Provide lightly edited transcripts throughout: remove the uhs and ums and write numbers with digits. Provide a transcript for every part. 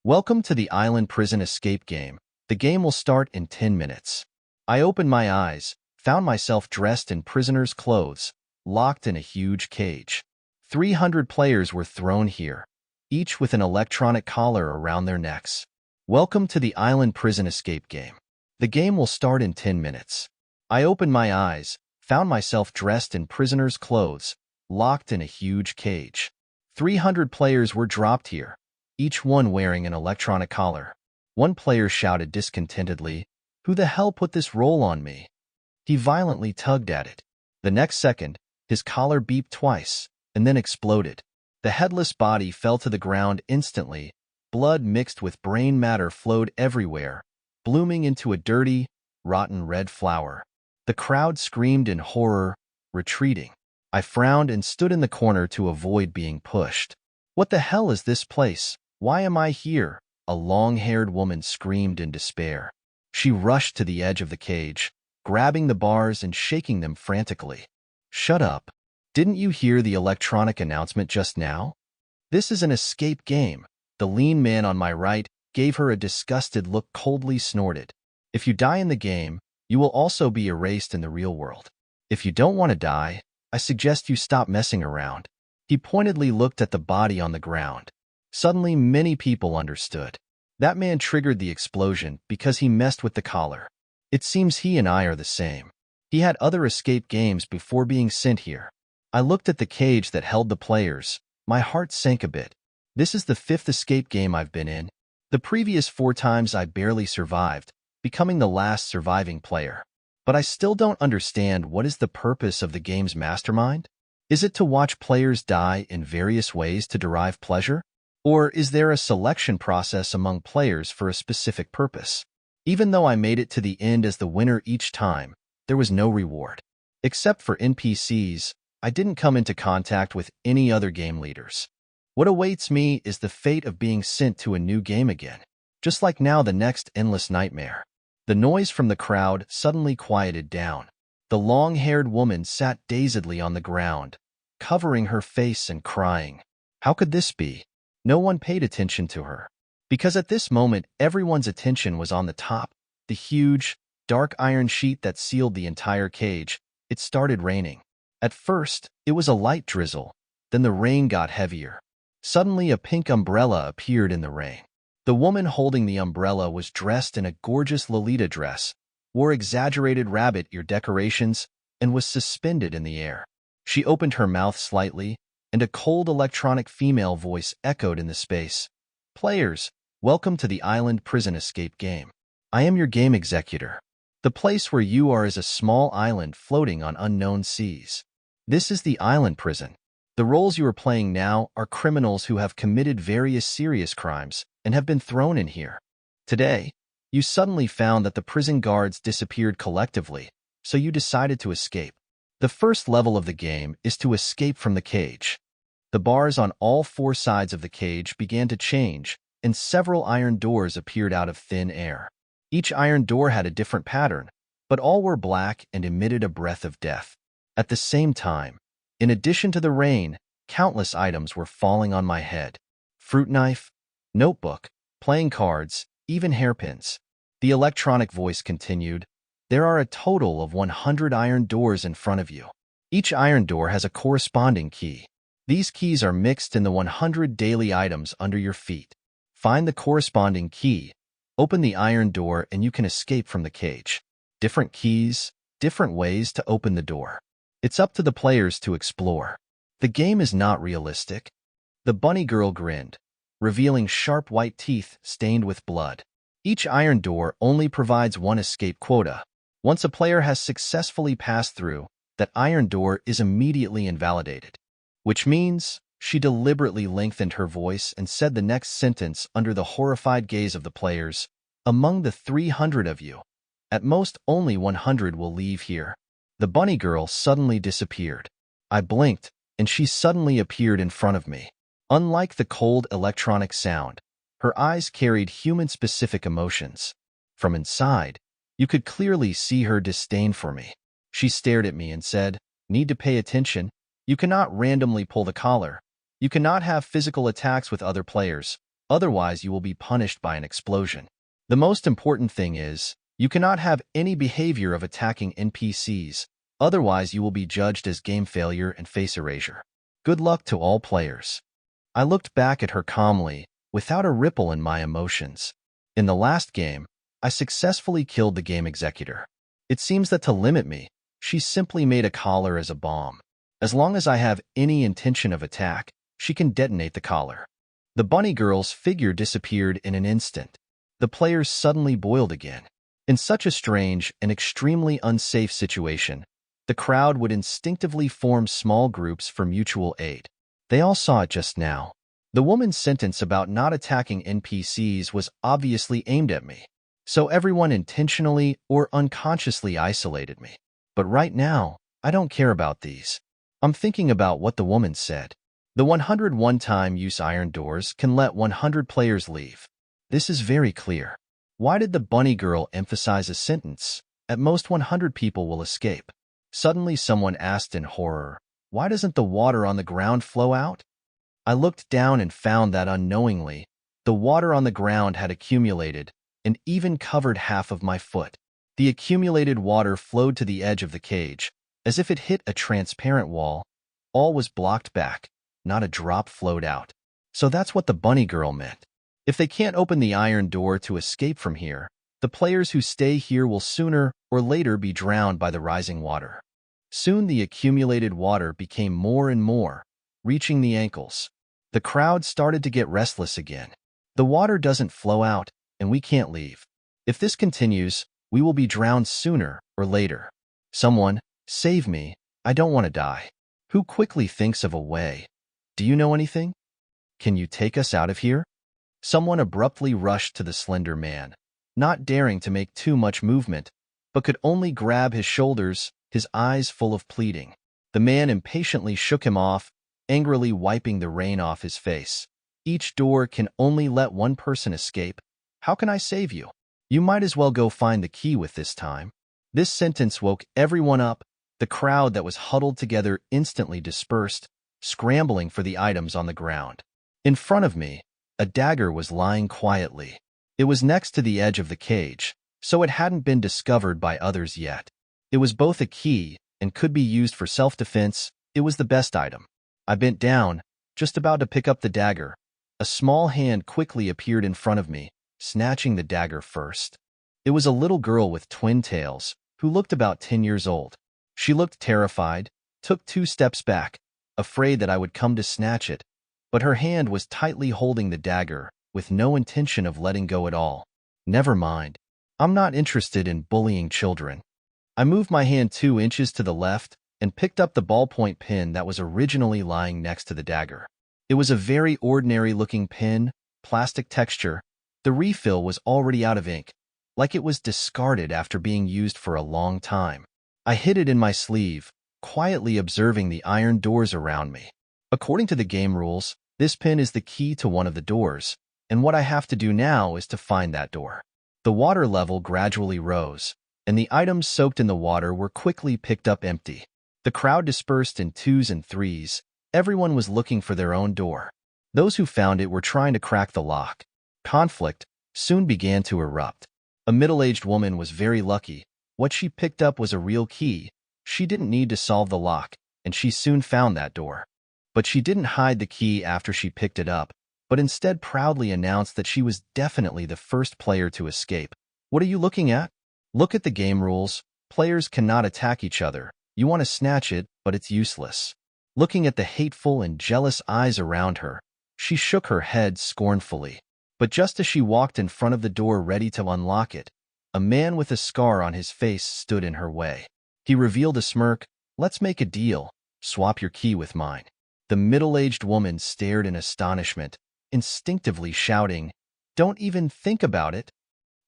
Welcome to the Island Prison Escape game. The game will start in 10 minutes. I opened my eyes, found myself dressed in prisoner's clothes, locked in a huge cage. 300 players were thrown here, each with an electronic collar around their necks. Welcome to the Island Prison Escape game. The game will start in 10 minutes. I opened my eyes, found myself dressed in prisoner's clothes, locked in a huge cage. 300 players were dropped here, each one wearing an electronic collar. One player shouted discontentedly, "Who the hell put this roll on me?" He violently tugged at it. The next second, his collar beeped twice, and then exploded. The headless body fell to the ground instantly. Blood mixed with brain matter flowed everywhere, blooming into a dirty, rotten red flower. The crowd screamed in horror, retreating. I frowned and stood in the corner to avoid being pushed. "What the hell is this place? Why am I here?" A long-haired woman screamed in despair. She rushed to the edge of the cage, grabbing the bars and shaking them frantically. "Shut up. Didn't you hear the electronic announcement just now? This is an escape game." The lean man on my right gave her a disgusted look, coldly snorted. "If you die in the game, you will also be erased in the real world. If you don't want to die, I suggest you stop messing around." He pointedly looked at the body on the ground. Suddenly, many people understood. That man triggered the explosion because he messed with the collar. It seems he and I are the same. He had other escape games before being sent here. I looked at the cage that held the players. My heart sank a bit. This is the 5th escape game I've been in. The previous 4 times I barely survived, becoming the last surviving player. But I still don't understand what is the purpose of the game's mastermind? Is it to watch players die in various ways to derive pleasure? Or is there a selection process among players for a specific purpose? Even though I made it to the end as the winner each time, there was no reward. Except for NPCs, I didn't come into contact with any other game leaders. What awaits me is the fate of being sent to a new game again. Just like now, the next endless nightmare. The noise from the crowd suddenly quieted down. The long-haired woman sat dazedly on the ground, covering her face and crying. How could this be? No one paid attention to her. Because at this moment, everyone's attention was on the top, the huge, dark iron sheet that sealed the entire cage. It started raining. At first, it was a light drizzle. Then the rain got heavier. Suddenly, a pink umbrella appeared in the rain. The woman holding the umbrella was dressed in a gorgeous Lolita dress, wore exaggerated rabbit ear decorations, and was suspended in the air. She opened her mouth slightly, and a cold electronic female voice echoed in the space. "Players, welcome to the Island Prison Escape game. I am your game executor. The place where you are is a small island floating on unknown seas. This is the Island Prison. The roles you are playing now are criminals who have committed various serious crimes and have been thrown in here. Today, you suddenly found that the prison guards disappeared collectively, so you decided to escape. The first level of the game is to escape from the cage. The bars on all 4 sides of the cage began to change, and several iron doors appeared out of thin air. Each iron door had a different pattern, but all were black and emitted a breath of death. At the same time, in addition to the rain, countless items were falling on my head. Fruit knife, notebook, playing cards, even hairpins. The electronic voice continued, "There are a total of 100 iron doors in front of you. Each iron door has a corresponding key. These keys are mixed in the 100 daily items under your feet. Find the corresponding key, open the iron door, and you can escape from the cage. Different keys, different ways to open the door. It's up to the players to explore. The game is not realistic." The bunny girl grinned, revealing sharp white teeth stained with blood. Each iron door only provides 1 escape quota. Once a player has successfully passed through, that iron door is immediately invalidated. Which means, she deliberately lengthened her voice and said the next sentence under the horrified gaze of the players, "Among the 300 of you, at most only 100 will leave here." The bunny girl suddenly disappeared. I blinked, and she suddenly appeared in front of me. Unlike the cold electronic sound, her eyes carried human-specific emotions. From inside, you could clearly see her disdain for me. She stared at me and said, "Need to pay attention. You cannot randomly pull the collar. You cannot have physical attacks with other players. Otherwise, you will be punished by an explosion. The most important thing is, you cannot have any behavior of attacking NPCs, otherwise you will be judged as game failure and face erasure. Good luck to all players. I looked back at her calmly, without a ripple in my emotions. In the last game, I successfully killed the game executor. It seems that to limit me, she simply made a collar as a bomb. As long as I have any intention of attack, she can detonate the collar. The bunny girl's figure disappeared in an instant. The players suddenly boiled again. In such a strange and extremely unsafe situation, the crowd would instinctively form small groups for mutual aid. They all saw it just now. The woman's sentence about not attacking NPCs was obviously aimed at me, so everyone intentionally or unconsciously isolated me. But right now, I don't care about these. I'm thinking about what the woman said. The 101 time use iron doors can let 100 players leave. This is very clear. Why did the bunny girl emphasize a sentence? At most 100 people will escape. Suddenly someone asked in horror, why doesn't the water on the ground flow out? I looked down and found that unknowingly, the water on the ground had accumulated and even covered half of my foot. The accumulated water flowed to the edge of the cage, as if it hit a transparent wall. All was blocked back, not a drop flowed out. So that's what the bunny girl meant. If they can't open the iron door to escape from here, the players who stay here will sooner or later be drowned by the rising water. Soon the accumulated water became more and more, reaching the ankles. The crowd started to get restless again. The water doesn't flow out, and we can't leave. If this continues, we will be drowned sooner or later. Someone, save me, I don't want to die. Who quickly thinks of a way? Do you know anything? Can you take us out of here? Someone abruptly rushed to the slender man, not daring to make too much movement, but could only grab his shoulders, his eyes full of pleading. The man impatiently shook him off, angrily wiping the rain off his face. Each door can only let one person escape. How can I save you? You might as well go find the key with this time. This sentence woke everyone up. The crowd that was huddled together instantly dispersed, scrambling for the items on the ground. In front of me, a dagger was lying quietly. It was next to the edge of the cage, so it hadn't been discovered by others yet. It was both a key and could be used for self-defense. It was the best item. I bent down, just about to pick up the dagger. A small hand quickly appeared in front of me, snatching the dagger first. It was a little girl with twin tails, who looked about 10 years old. She looked terrified, took 2 steps back, afraid that I would come to snatch it, but her hand was tightly holding the dagger, with no intention of letting go at all. Never mind. I'm not interested in bullying children. I moved my hand 2 inches to the left and picked up the ballpoint pen that was originally lying next to the dagger. It was a very ordinary-looking pen, plastic texture. The refill was already out of ink, like it was discarded after being used for a long time. I hid it in my sleeve, quietly observing the iron doors around me. According to the game rules, this pin is the key to one of the doors, and what I have to do now is to find that door. The water level gradually rose, and the items soaked in the water were quickly picked up empty. The crowd dispersed in 2s and 3s. Everyone was looking for their own door. Those who found it were trying to crack the lock. Conflict soon began to erupt. A middle-aged woman was very lucky. What she picked up was a real key. She didn't need to solve the lock, and she soon found that door. But she didn't hide the key after she picked it up, but instead proudly announced that she was definitely the first player to escape. What are you looking at? Look at the game rules. Players cannot attack each other. You want to snatch it, but it's useless. Looking at the hateful and jealous eyes around her, she shook her head scornfully. But just as she walked in front of the door ready to unlock it, a man with a scar on his face stood in her way. He revealed a smirk. Let's make a deal. Swap your key with mine. The middle-aged woman stared in astonishment, instinctively shouting, "Don't even think about it."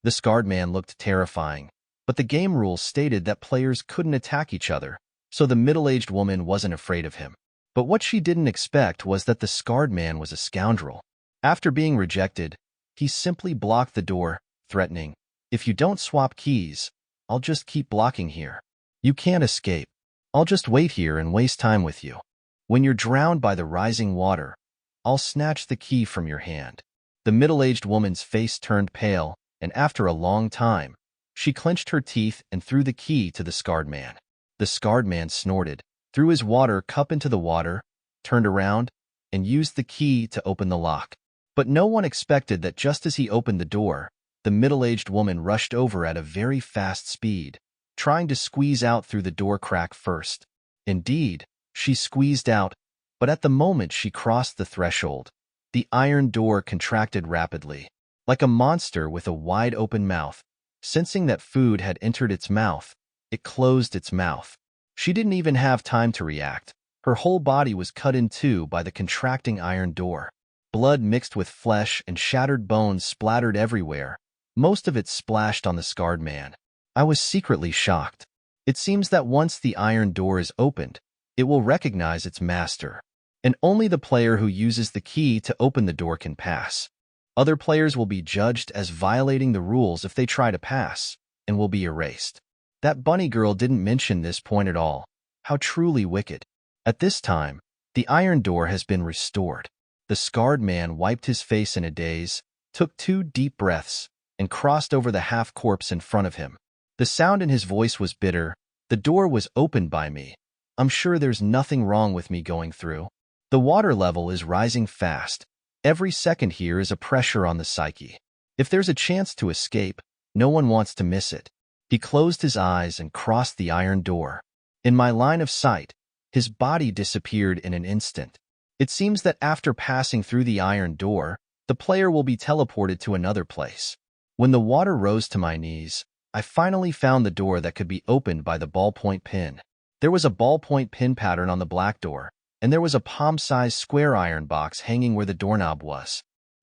The scarred man looked terrifying, but the game rules stated that players couldn't attack each other, so the middle-aged woman wasn't afraid of him. But what she didn't expect was that the scarred man was a scoundrel. After being rejected, he simply blocked the door, threatening, "If you don't swap keys, I'll just keep blocking here. You can't escape. I'll just wait here and waste time with you. When you're drowned by the rising water, I'll snatch the key from your hand." The middle-aged woman's face turned pale, and after a long time, she clenched her teeth and threw the key to the scarred man. The scarred man snorted, threw his water cup into the water, turned around, and used the key to open the lock. But no one expected that just as he opened the door, the middle-aged woman rushed over at a very fast speed, trying to squeeze out through the door crack first. Indeed, she squeezed out, but at the moment she crossed the threshold, the iron door contracted rapidly. Like a monster with a wide-open mouth, sensing that food had entered its mouth, it closed its mouth. She didn't even have time to react. Her whole body was cut in two by the contracting iron door. Blood mixed with flesh and shattered bones splattered everywhere. Most of it splashed on the scarred man. I was secretly shocked. It seems that once the iron door is opened, it will recognize its master, and only the player who uses the key to open the door can pass. Other players will be judged as violating the rules if they try to pass, and will be erased. That bunny girl didn't mention this point at all. How truly wicked. At this time, the iron door has been restored. The scarred man wiped his face in a daze, took 2 deep breaths, and crossed over the half-corpse in front of him. The sound in his voice was bitter. The door was opened by me. I'm sure there's nothing wrong with me going through. The water level is rising fast. Every second here is a pressure on the psyche. If there's a chance to escape, no one wants to miss it. He closed his eyes and crossed the iron door. In my line of sight, his body disappeared in an instant. It seems that after passing through the iron door, the player will be teleported to another place. When the water rose to my knees, I finally found the door that could be opened by the ballpoint pin. There was a ballpoint pin pattern on the black door, and there was a palm-sized square iron box hanging where the doorknob was.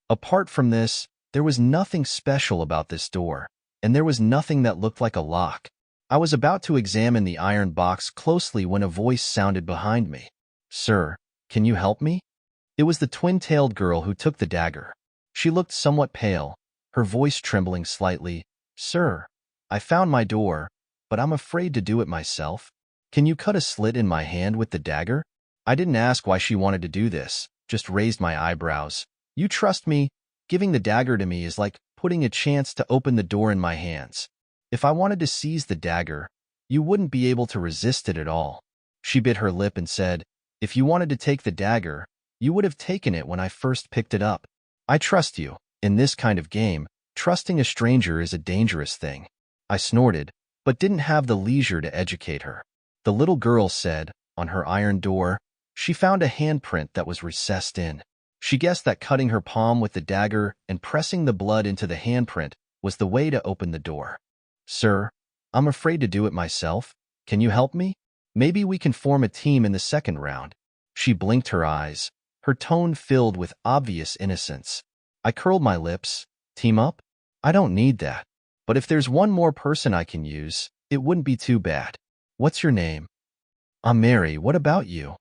Apart from this, there was nothing special about this door, and there was nothing that looked like a lock. I was about to examine the iron box closely when a voice sounded behind me. "Sir, can you help me?" It was the twin-tailed girl who took the dagger. She looked somewhat pale, her voice trembling slightly. "Sir, I found my door, but I'm afraid to do it myself. Can you cut a slit in my hand with the dagger?" I didn't ask why she wanted to do this, just raised my eyebrows. "You trust me? Giving the dagger to me is like putting a chance to open the door in my hands. If I wanted to seize the dagger, you wouldn't be able to resist it at all." She bit her lip and said, "If you wanted to take the dagger, you would have taken it when I first picked it up. I trust you. In this kind of game, trusting a stranger is a dangerous thing." I snorted, but didn't have the leisure to educate her. The little girl said, on her iron door, she found a handprint that was recessed in. She guessed that cutting her palm with the dagger and pressing the blood into the handprint was the way to open the door. "Sir, I'm afraid to do it myself. Can you help me? Maybe we can form a team in the second round." She blinked her eyes, her tone filled with obvious innocence. I curled my lips. "Team up? I don't need that. But if there's one more person I can use, it wouldn't be too bad. What's your name?" "I'm Mary. What about you?"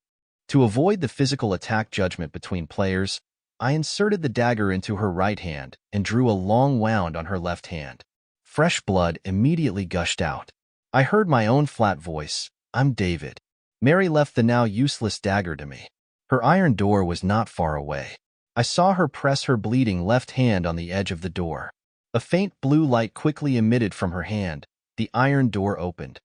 To avoid the physical attack judgment between players, I inserted the dagger into her right hand and drew a long wound on her left hand. Fresh blood immediately gushed out. I heard my own flat voice, "I'm David." Mary left the now useless dagger to me. Her iron door was not far away. I saw her press her bleeding left hand on the edge of the door. A faint blue light quickly emitted from her hand. The iron door opened.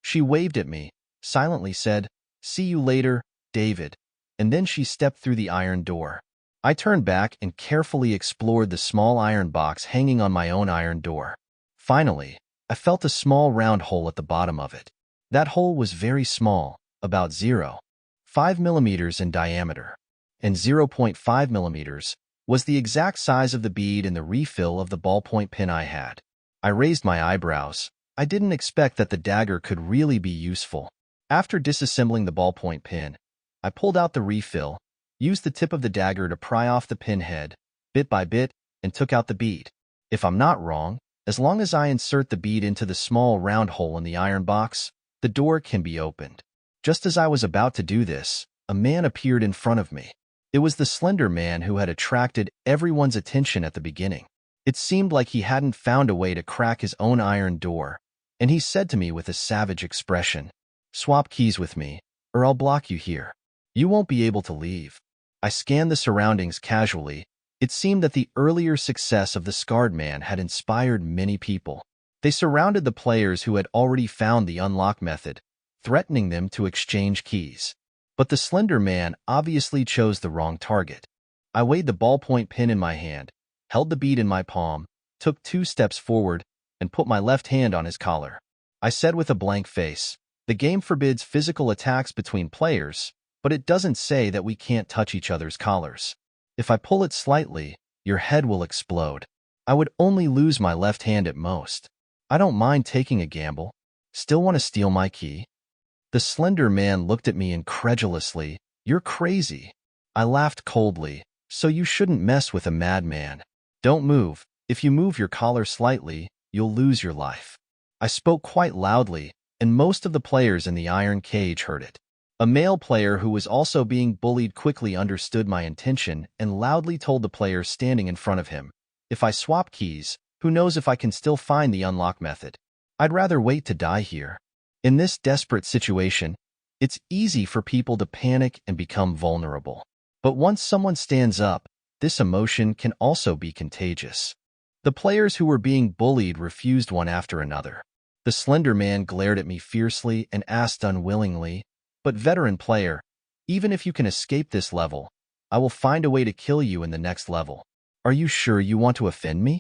She waved at me, silently said, "See you later, David," and then she stepped through the iron door. I turned back and carefully explored the small iron box hanging on my own iron door. Finally, I felt a small round hole at the bottom of it. That hole was very small, about 0.5 millimeters in diameter, and 0.5 millimeters was the exact size of the bead in the refill of the ballpoint pin I had. I raised my eyebrows. I didn't expect that the dagger could really be useful. After disassembling the ballpoint pin, I pulled out the refill, used the tip of the dagger to pry off the pin head, bit by bit, and took out the bead. If I'm not wrong, as long as I insert the bead into the small round hole in the iron box, the door can be opened. Just as I was about to do this, a man appeared in front of me. It was the slender man who had attracted everyone's attention at the beginning. It seemed like he hadn't found a way to crack his own iron door, and he said to me with a savage expression, "Swap keys with me, or I'll block you here. You won't be able to leave." I scanned the surroundings casually, It seemed that the earlier success of the scarred man had inspired many people. They surrounded the players who had already found the unlock method, threatening them to exchange keys. But the slender man obviously chose the wrong target. I weighed the ballpoint pen in my hand, held the bead in my palm, took 2 steps forward, and put my left hand on his collar. I said with a blank face, "The game forbids physical attacks between players, but it doesn't say that we can't touch each other's collars. If I pull it slightly, your head will explode. I would only lose my left hand at most. I don't mind taking a gamble. Still want to steal my key?" The slender man looked at me incredulously. "You're crazy." I laughed coldly. "So you shouldn't mess with a madman. Don't move. If you move your collar slightly, you'll lose your life." I spoke quite loudly, and most of the players in the iron cage heard it. A male player who was also being bullied quickly understood my intention and loudly told the player standing in front of him, "If I swap keys, who knows if I can still find the unlock method? I'd rather wait to die here." In this desperate situation, it's easy for people to panic and become vulnerable. But once someone stands up, this emotion can also be contagious. The players who were being bullied refused one after another. The slender man glared at me fiercely and asked unwillingly, "But veteran player, even if you can escape this level, I will find a way to kill you in the next level. Are you sure you want to offend me?"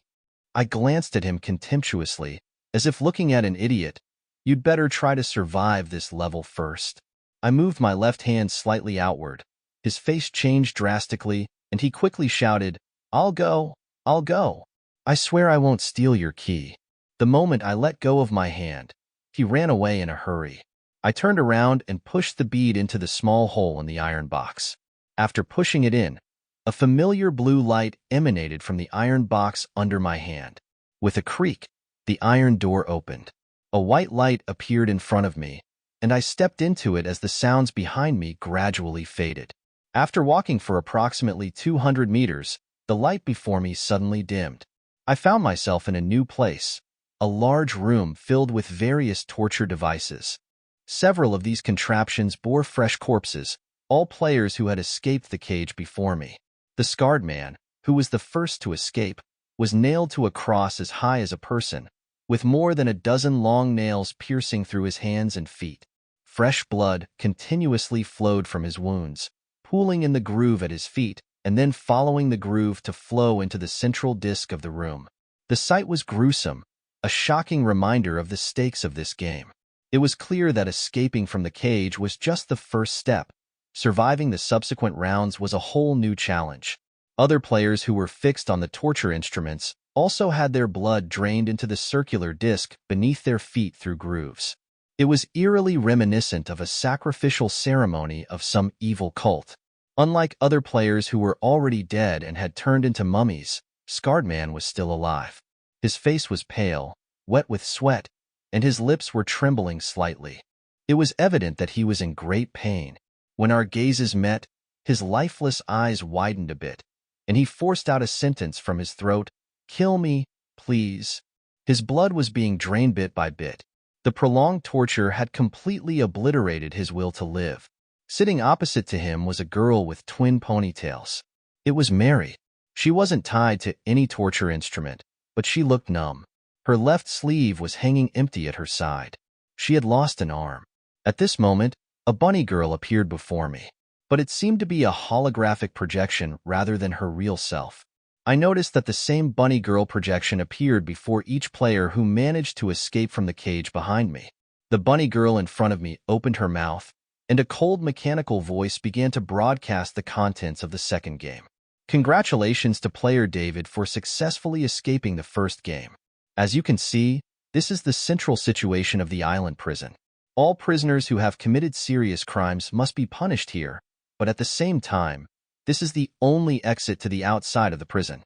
I glanced at him contemptuously, as if looking at an idiot. "You'd better try to survive this level first." I moved my left hand slightly outward. His face changed drastically, and he quickly shouted, "I'll go, I'll go. I swear I won't steal your key." The moment I let go of my hand, he ran away in a hurry. I turned around and pushed the bead into the small hole in the iron box. After pushing it in, a familiar blue light emanated from the iron box under my hand. With a creak, the iron door opened. A white light appeared in front of me, and I stepped into it as the sounds behind me gradually faded. After walking for approximately 200 meters, the light before me suddenly dimmed. I found myself in a new place, a large room filled with various torture devices. Several of these contraptions bore fresh corpses, all players who had escaped the cage before me. The scarred man, who was the first to escape, was nailed to a cross as high as a person, with more than a dozen long nails piercing through his hands and feet. Fresh blood continuously flowed from his wounds, pooling in the groove at his feet, and then following the groove to flow into the central disk of the room. The sight was gruesome, a shocking reminder of the stakes of this game. It was clear that escaping from the cage was just the first step. Surviving the subsequent rounds was a whole new challenge. Other players who were fixed on the torture instruments also had their blood drained into the circular disc beneath their feet through grooves. It was eerily reminiscent of a sacrificial ceremony of some evil cult. Unlike other players who were already dead and had turned into mummies, Scarred Man was still alive. His face was pale, wet with sweat, and his lips were trembling slightly. It was evident that he was in great pain. When our gazes met, his lifeless eyes widened a bit, and he forced out a sentence from his throat, "Kill me, please." His blood was being drained bit by bit. The prolonged torture had completely obliterated his will to live. Sitting opposite to him was a girl with twin ponytails. It was Mary. She wasn't tied to any torture instrument, but she looked numb. Her left sleeve was hanging empty at her side. She had lost an arm. At this moment, a bunny girl appeared before me, but it seemed to be a holographic projection rather than her real self. I noticed that the same bunny girl projection appeared before each player who managed to escape from the cage behind me. The bunny girl in front of me opened her mouth, and a cold mechanical voice began to broadcast the contents of the second game. Congratulations to player David for successfully escaping the first game. As you can see, this is the central situation of the island prison. All prisoners who have committed serious crimes must be punished here, but at the same time, this is the only exit to the outside of the prison.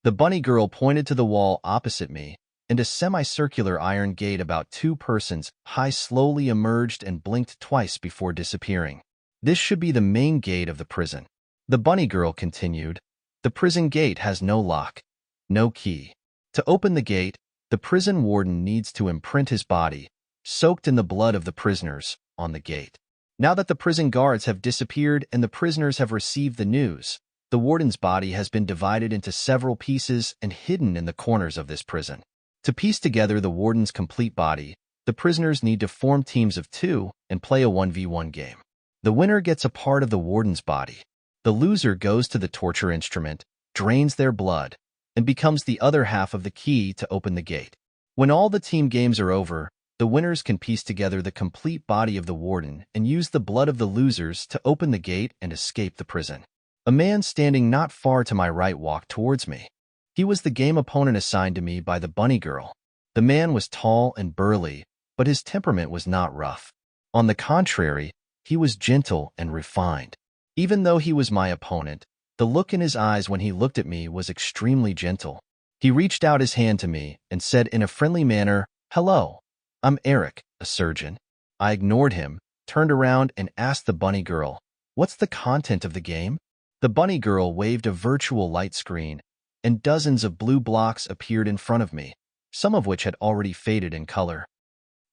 The bunny girl pointed to the wall opposite me, and a semicircular iron gate about 2 persons high slowly emerged and blinked twice before disappearing. This should be the main gate of the prison. The bunny girl continued, "The prison gate has no lock, no key. To open the gate, the prison warden needs to imprint his body, soaked in the blood of the prisoners, on the gate. Now that the prison guards have disappeared and the prisoners have received the news, The warden's body has been divided into several pieces and hidden in the corners of this prison. To piece together the warden's complete body, the prisoners need to form teams of 2 and play a 1v1 game. The winner gets a part of the warden's body. The loser goes to the torture instrument, drains their blood, and becomes the other half of the key to open the gate. When all the team games are over, the winners can piece together the complete body of the warden and use the blood of the losers to open the gate and escape the prison. A man standing not far to my right walked towards me. He was the game opponent assigned to me by the bunny girl. The man was tall and burly, but his temperament was not rough. On the contrary, he was gentle and refined. Even though he was my opponent, the look in his eyes when he looked at me was extremely gentle. He reached out his hand to me and said in a friendly manner, "Hello, I'm Eric, a surgeon." I ignored him, turned around and asked the bunny girl, "What's the content of the game?" The bunny girl waved a virtual light screen, and dozens of blue blocks appeared in front of me, some of which had already faded in color.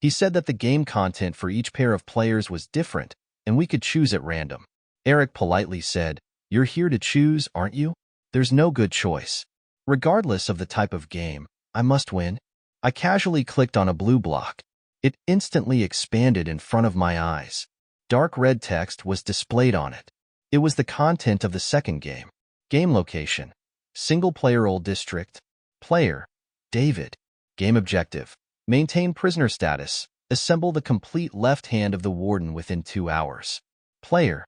He said that the game content for each pair of players was different, and we could choose at random. Eric politely said, "You're here to choose, aren't you? There's no good choice. Regardless of the type of game, I must win." I casually clicked on a blue block. It instantly expanded in front of my eyes. Dark red text was displayed on it. It was the content of the second game. Game location: single-player old district. Player: David. Game objective: maintain prisoner status. Assemble the complete left hand of the warden within 2 hours. Player: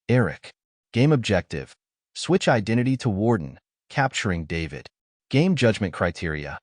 Eric. Game objective: switch identity to warden, capturing David. Game judgment criteria: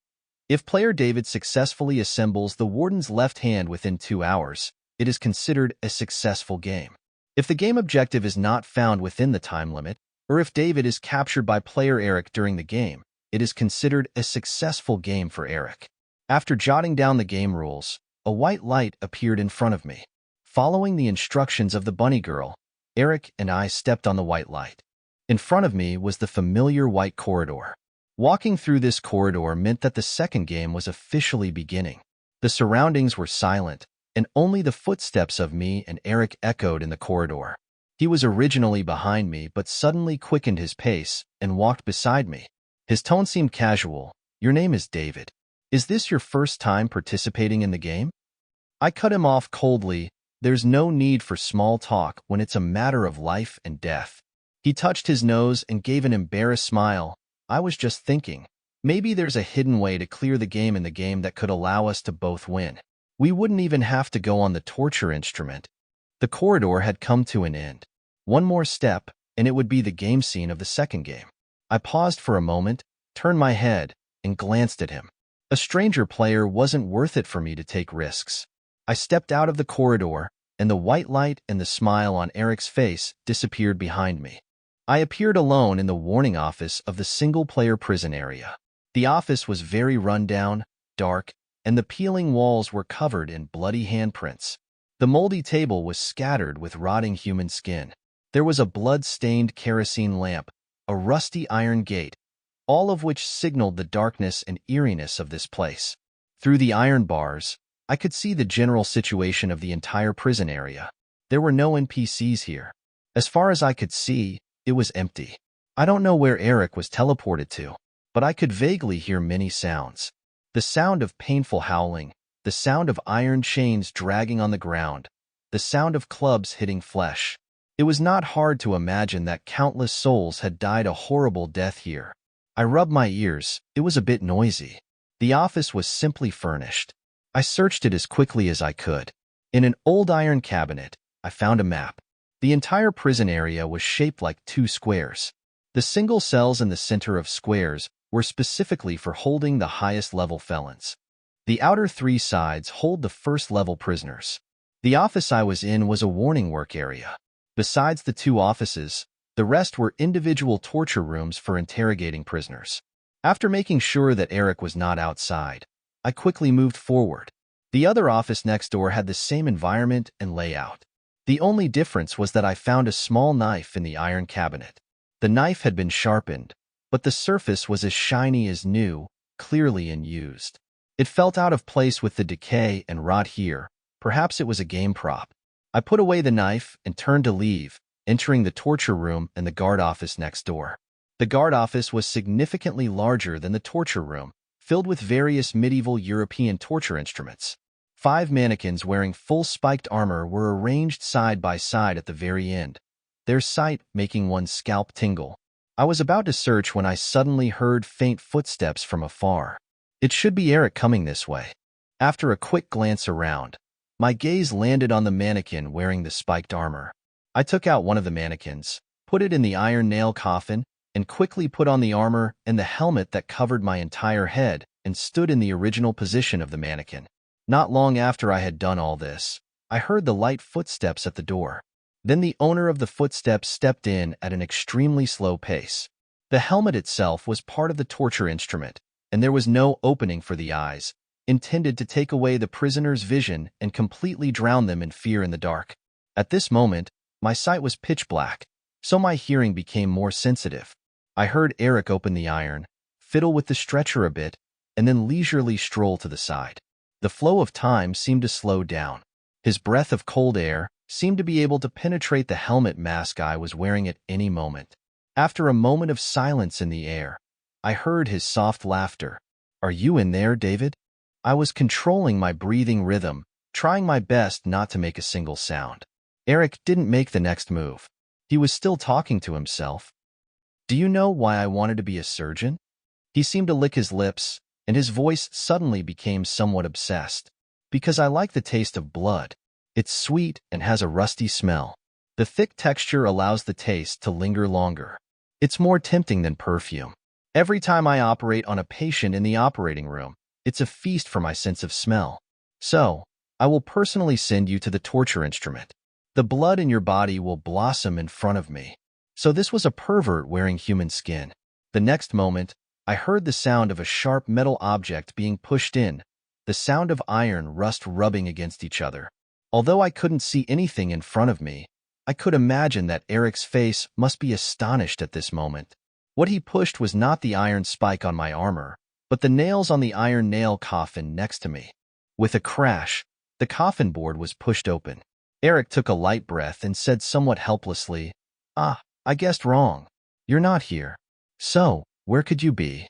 if player David successfully assembles the warden's left hand within 2 hours, it is considered a successful game. If the game objective is not found within the time limit, or if David is captured by player Eric during the game, it is considered a successful game for Eric. After jotting down the game rules, a white light appeared in front of me. Following the instructions of the bunny girl, Eric and I stepped on the white light. In front of me was the familiar white corridor. Walking through this corridor meant that the second game was officially beginning. The surroundings were silent, and only the footsteps of me and Eric echoed in the corridor. He was originally behind me but suddenly quickened his pace and walked beside me. His tone seemed casual. "Your name is David. Is this your first time participating in the game?" I cut him off coldly. There's no need for small talk when it's a matter of life and death. He touched his nose and gave an embarrassed smile. I was just thinking, maybe there's a hidden way to clear the game in the game that could allow us to both win. We wouldn't even have to go on the torture instrument. The corridor had come to an end. One more step, and it would be the game scene of the second game. I paused for a moment, turned my head, and glanced at him. A stranger player wasn't worth it for me to take risks. I stepped out of the corridor, and the white light and the smile on Eric's face disappeared behind me. I appeared alone in the warning office of the single-player prison area. The office was very run-down, dark, and the peeling walls were covered in bloody handprints. The moldy table was scattered with rotting human skin. There was a blood-stained kerosene lamp, a rusty iron gate, all of which signaled the darkness and eeriness of this place. Through the iron bars, I could see the general situation of the entire prison area. There were no NPCs here. As far as I could see, it was empty. I don't know where Eric was teleported to, but I could vaguely hear many sounds. The sound of painful howling, the sound of iron chains dragging on the ground, the sound of clubs hitting flesh. It was not hard to imagine that countless souls had died a horrible death here. I rubbed my ears. It was a bit noisy. The office was simply furnished. I searched it as quickly as I could. In an old iron cabinet, I found a map. The entire prison area was shaped like 2 squares. The single cells in the center of squares were specifically for holding the highest level felons. The outer 3 sides hold the first level prisoners. The office I was in was a warning work area. Besides the 2 offices, the rest were individual torture rooms for interrogating prisoners. After making sure that Eric was not outside, I quickly moved forward. The other office next door had the same environment and layout. The only difference was that I found a small knife in the iron cabinet. The knife had been sharpened, but the surface was as shiny as new, clearly unused. It felt out of place with the decay and rot here. Perhaps it was a game prop. I put away the knife and turned to leave, entering the torture room and the guard office next door. The guard office was significantly larger than the torture room, filled with various medieval European torture instruments. 5 mannequins wearing full spiked armor were arranged side by side at the very end, their sight making one's scalp tingle. I was about to search when I suddenly heard faint footsteps from afar. It should be Eric coming this way. After a quick glance around, my gaze landed on the mannequin wearing the spiked armor. I took out one of the mannequins, put it in the iron nail coffin, and quickly put on the armor and the helmet that covered my entire head and stood in the original position of the mannequin. Not long after I had done all this, I heard the light footsteps at the door. Then the owner of the footsteps stepped in at an extremely slow pace. The helmet itself was part of the torture instrument, and there was no opening for the eyes, intended to take away the prisoner's vision and completely drown them in fear in the dark. At this moment, my sight was pitch black, so my hearing became more sensitive. I heard Eric open the iron, fiddle with the stretcher a bit, and then leisurely stroll to the side. The flow of time seemed to slow down. His breath of cold air seemed to be able to penetrate the helmet mask I was wearing at any moment. After a moment of silence in the air, I heard his soft laughter. "Are you in there, David?" I was controlling my breathing rhythm, trying my best not to make a single sound. Eric didn't make the next move. He was still talking to himself. "Do you know why I wanted to be a surgeon?" He seemed to lick his lips, and his voice suddenly became somewhat obsessed. "Because I like the taste of blood. It's sweet and has a rusty smell. The thick texture allows the taste to linger longer. It's more tempting than perfume. Every time I operate on a patient in the operating room, it's a feast for my sense of smell. So, I will personally send you to the torture instrument. The blood in your body will blossom in front of me." So this was a pervert wearing human skin. The next moment, I heard the sound of a sharp metal object being pushed in, the sound of iron rust rubbing against each other. Although I couldn't see anything in front of me, I could imagine that Eric's face must be astonished at this moment. What he pushed was not the iron spike on my armor, but the nails on the iron nail coffin next to me. With a crash, the coffin board was pushed open. Eric took a light breath and said somewhat helplessly, "Ah, I guessed wrong. You're not here. So, where could you be?"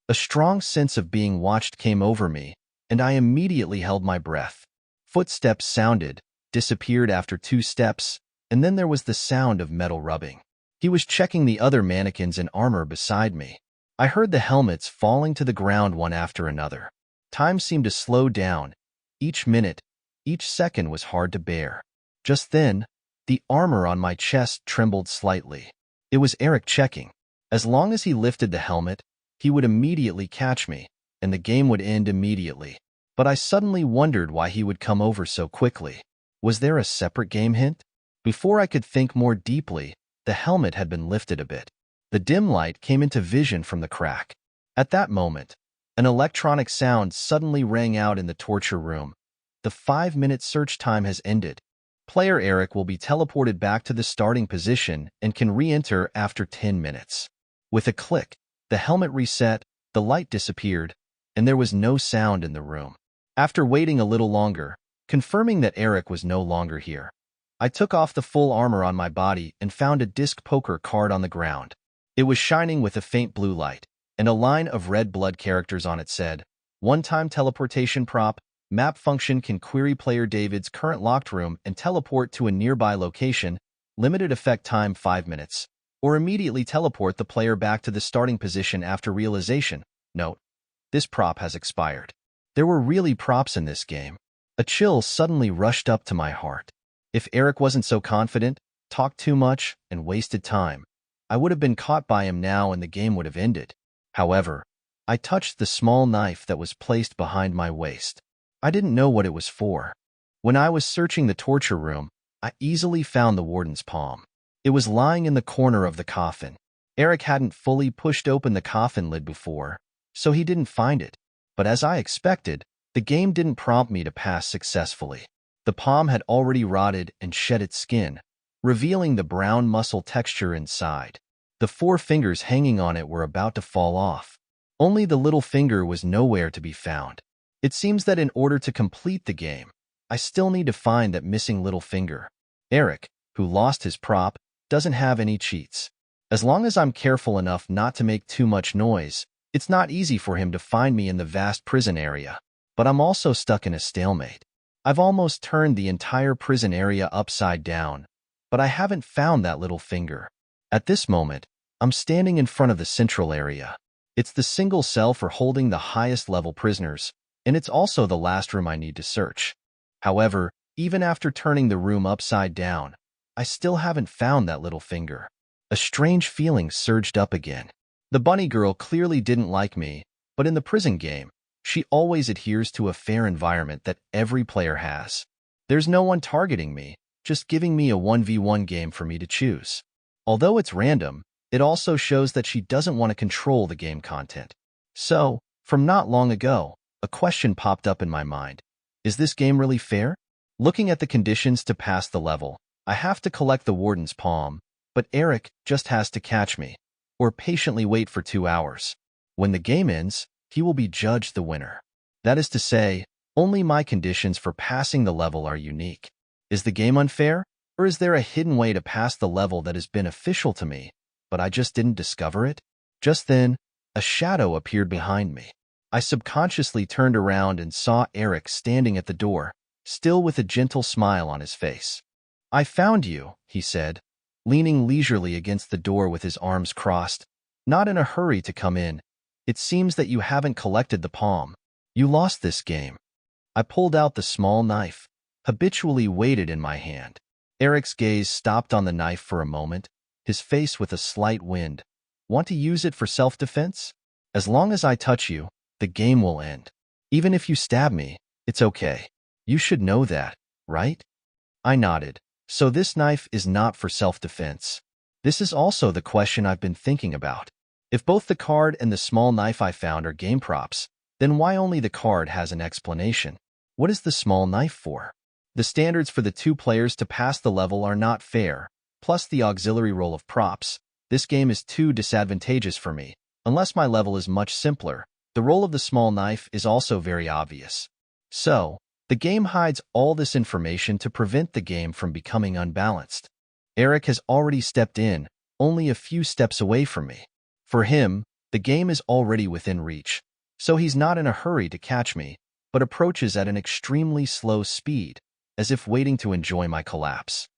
A strong sense of being watched came over me, and I immediately held my breath. Footsteps sounded, disappeared after 2 steps, and then there was the sound of metal rubbing. He was checking the other mannequins in armor beside me. I heard the helmets falling to the ground one after another. Time seemed to slow down. Each minute, each second was hard to bear. Just then, the armor on my chest trembled slightly. It was Eric checking. As long as he lifted the helmet, he would immediately catch me, and the game would end immediately. But I suddenly wondered why he would come over so quickly. Was there a separate game hint? Before I could think more deeply, the helmet had been lifted a bit. The dim light came into vision from the crack. At that moment, an electronic sound suddenly rang out in the torture room. The 5-minute search time has ended. Player Eric will be teleported back to the starting position and can re-enter after 10 minutes. With a click, the helmet reset, the light disappeared, and there was no sound in the room. After waiting a little longer, confirming that Eric was no longer here, I took off the full armor on my body and found a disc poker card on the ground. It was shining with a faint blue light, and a line of red blood characters on it said, "One-time teleportation prop. Map function can query player David's current locked room and teleport to a nearby location. Limited effect time 5 minutes. Or immediately teleport the player back to the starting position after realization. Note: this prop has expired." There were really props in this game. A chill suddenly rushed up to my heart. If Eric wasn't so confident, talked too much, and wasted time, I would have been caught by him now and the game would have ended. However, I touched the small knife that was placed behind my waist. I didn't know what it was for. When I was searching the torture room, I easily found the warden's palm. It was lying in the corner of the coffin. Eric hadn't fully pushed open the coffin lid before, so he didn't find it. But as I expected, the game didn't prompt me to pass successfully. The palm had already rotted and shed its skin, revealing the brown muscle texture inside. The 4 fingers hanging on it were about to fall off. Only the little finger was nowhere to be found. It seems that in order to complete the game, I still need to find that missing little finger. Eric, who lost his prop, doesn't have any cheats. As long as I'm careful enough not to make too much noise, it's not easy for him to find me in the vast prison area. But I'm also stuck in a stalemate. I've almost turned the entire prison area upside down, but I haven't found that little finger. At this moment, I'm standing in front of the central area. It's the single cell for holding the highest level prisoners, and it's also the last room I need to search. However, even after turning the room upside down, I still haven't found that little finger. A strange feeling surged up again. The bunny girl clearly didn't like me, but in the prison game, she always adheres to a fair environment that every player has. There's no one targeting me, just giving me a 1v1 game for me to choose. Although it's random, it also shows that she doesn't want to control the game content. So, from not long ago, a question popped up in my mind. Is this game really fair? Looking at the conditions to pass the level, I have to collect the warden's palm, but Eric just has to catch me, or patiently wait for 2 hours. When the game ends, he will be judged the winner. That is to say, only my conditions for passing the level are unique. Is the game unfair, or is there a hidden way to pass the level that is beneficial to me, but I just didn't discover it? Just then, a shadow appeared behind me. I subconsciously turned around and saw Eric standing at the door, still with a gentle smile on his face. "I found you," he said, leaning leisurely against the door with his arms crossed, not in a hurry to come in. "It seems that you haven't collected the palm. You lost this game." I pulled out the small knife, habitually weighted in my hand. Eric's gaze stopped on the knife for a moment, his face with a slight wind. "Want to use it for self-defense? As long as I touch you, the game will end. Even if you stab me, it's okay. You should know that, right?" I nodded. So this knife is not for self-defense. This is also the question I've been thinking about. If both the card and the small knife I found are game props, then why only the card has an explanation? What is the small knife for? The standards for the 2 players to pass the level are not fair, plus the auxiliary role of props. This game is too disadvantageous for me. Unless my level is much simpler, the role of the small knife is also very obvious. So, the game hides all this information to prevent the game from becoming unbalanced. Eric has already stepped in, only a few steps away from me. For him, the game is already within reach, so he's not in a hurry to catch me, but approaches at an extremely slow speed, as if waiting to enjoy my collapse.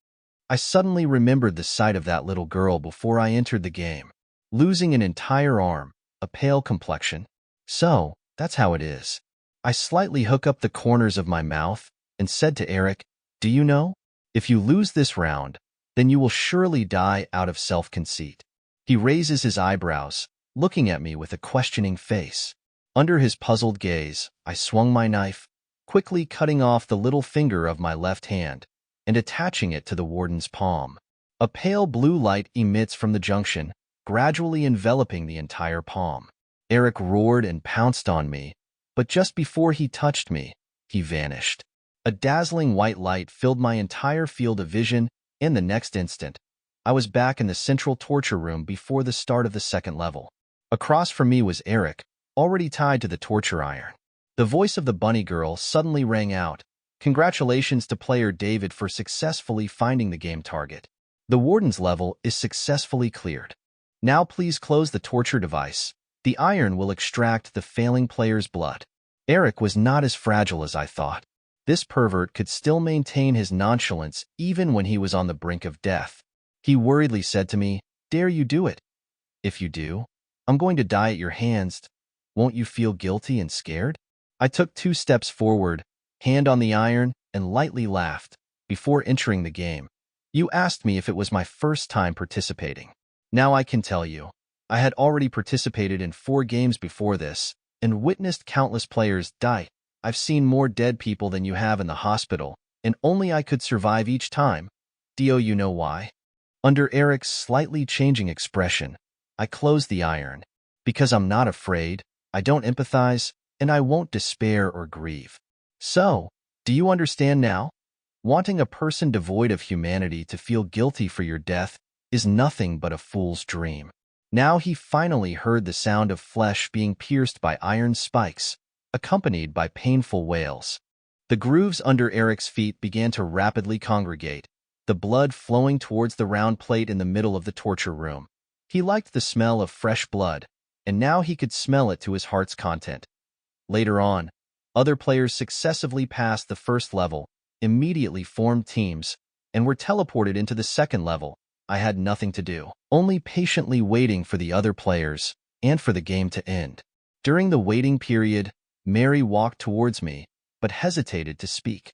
I suddenly remembered the sight of that little girl before I entered the game, losing an entire arm, a pale complexion. So, that's how it is. I slightly hook up the corners of my mouth and said to Eric, "Do you know? If you lose this round, then you will surely die out of self-conceit." He raises his eyebrows, looking at me with a questioning face. Under his puzzled gaze, I swung my knife, quickly cutting off the little finger of my left hand and attaching it to the warden's palm. A pale blue light emits from the junction, gradually enveloping the entire palm. Eric roared and pounced on me, but just before he touched me, he vanished. A dazzling white light filled my entire field of vision. In the next instant, I was back in the central torture room before the start of the second level. Across from me was Eric, already tied to the torture iron. The voice of the bunny girl suddenly rang out. "Congratulations to player David for successfully finding the game target. The warden's level is successfully cleared. Now please close the torture device. The iron will extract the failing player's blood." Eric was not as fragile as I thought. This pervert could still maintain his nonchalance even when he was on the brink of death. He worriedly said to me, "Dare you do it? If you do, I'm going to die at your hands. Won't you feel guilty and scared?" I took 2 steps forward, hand on the iron, and lightly laughed. Before entering the game, you asked me if it was my first time participating. Now I can tell you, I had already participated in 4 games before this, and witnessed countless players die. I've seen more dead people than you have in the hospital, and only I could survive each time. Do you know why? Under Eric's slightly changing expression, I closed the iron. Because I'm not afraid, I don't empathize, and I won't despair or grieve. So, do you understand now? Wanting a person devoid of humanity to feel guilty for your death is nothing but a fool's dream. Now he finally heard the sound of flesh being pierced by iron spikes, accompanied by painful wails. The grooves under Eric's feet began to rapidly congregate, the blood flowing towards the round plate in the middle of the torture room. He liked the smell of fresh blood, and now he could smell it to his heart's content. Later on, other players successively passed the first level, immediately formed teams, and were teleported into the second level. I had nothing to do, only patiently waiting for the other players and for the game to end. During the waiting period, Mary walked towards me, but hesitated to speak.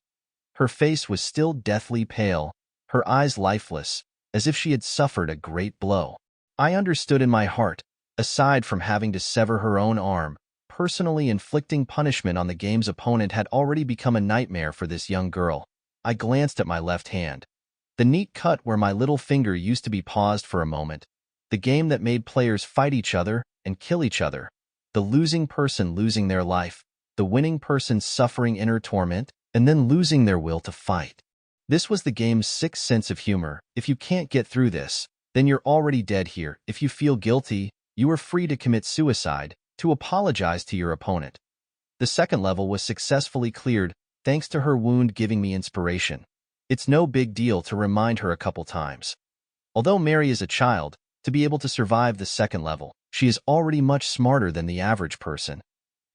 Her face was still deathly pale, her eyes lifeless, as if she had suffered a great blow. I understood in my heart, aside from having to sever her own arm, personally inflicting punishment on the game's opponent had already become a nightmare for this young girl. I glanced at my left hand. The neat cut where my little finger used to be paused for a moment. The game that made players fight each other and kill each other. The losing person losing their life, the winning person suffering inner torment, and then losing their will to fight. This was the game's sixth sense of humor. If you can't get through this, then you're already dead here. If you feel guilty, you are free to commit suicide, to apologize to your opponent. The second level was successfully cleared, thanks to her wound giving me inspiration. It's no big deal to remind her a couple times. Although Mary is a child, to be able to survive the second level, she is already much smarter than the average person.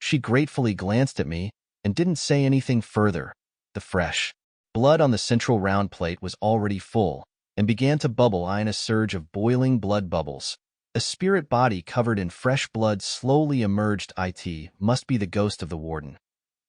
She gratefully glanced at me and didn't say anything further. The fresh blood on the central round plate was already full and began to bubble in a surge of boiling blood bubbles. A spirit body covered in fresh blood slowly emerged. It must be the ghost of the warden.